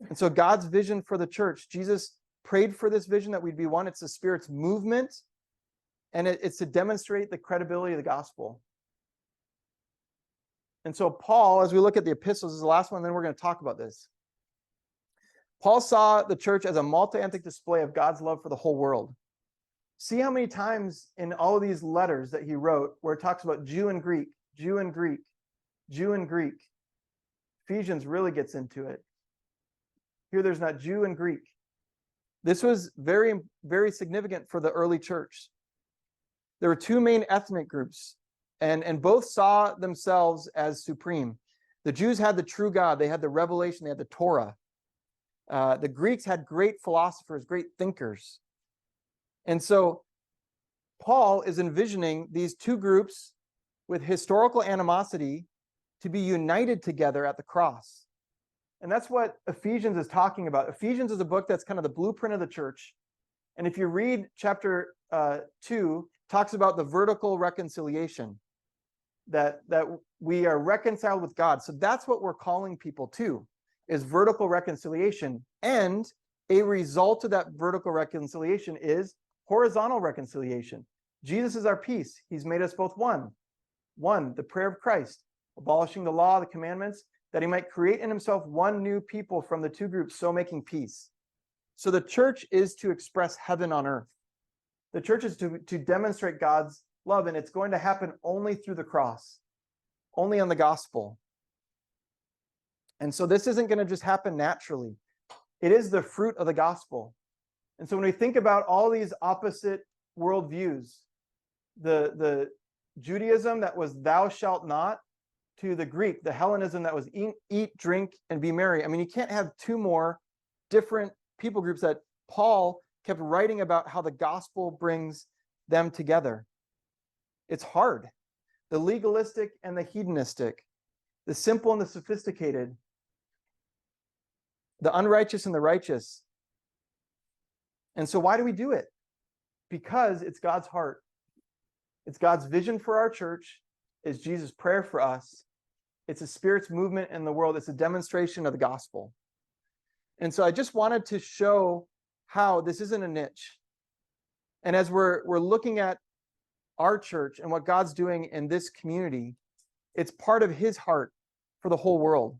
And so God's vision for the church, Jesus prayed for this vision that we'd be one. It's the Spirit's movement, and it's to demonstrate the credibility of the gospel. And so Paul, as we look at the epistles, is the last one, then we're going to talk about this. Paul saw the church as a multi-ethnic display of God's love for the whole world. See how many times in all of these letters that he wrote where it talks about Jew and Greek, Jew and Greek, Jew and Greek. Ephesians really gets into it. Here there's not Jew and Greek. This was very, very significant for the early church. There were two main ethnic groups, and both saw themselves as supreme. The Jews had the true God. They had the revelation. They had the Torah. The Greeks had great philosophers, great thinkers. And so Paul is envisioning these two groups with historical animosity to be united together at the cross. And that's what Ephesians is talking about. Ephesians is a book that's kind of the blueprint of the church. And if you read chapter 2, talks about the vertical reconciliation, that we are reconciled with God. So that's what we're calling people to, is vertical reconciliation. And a result of that vertical reconciliation is horizontal reconciliation. Jesus is our peace. He's made us both one. One, the prayer of Christ, abolishing the law, the commandments, that he might create in himself one new people from the two groups, so making peace. So the church is to express heaven on earth. The church is to demonstrate God's love, and it's going to happen only through the cross, only on the gospel. And so this isn't going to just happen naturally. It is the fruit of the gospel. And so when we think about all these opposite worldviews, the Judaism that was thou shalt not, to the Greek, the Hellenism that was eat, drink, and be merry. I mean, you can't have two more different people groups that Paul kept writing about how the gospel brings them together. It's hard. The legalistic and the hedonistic, the simple and the sophisticated, the unrighteous and the righteous. And so why do we do it? Because it's God's heart. It's God's vision for our church. It's Jesus' prayer for us. It's a Spirit's movement in the world. It's a demonstration of the gospel. And so I just wanted to show how this isn't a niche. And as we're looking at our church and what God's doing in this community, it's part of his heart for the whole world.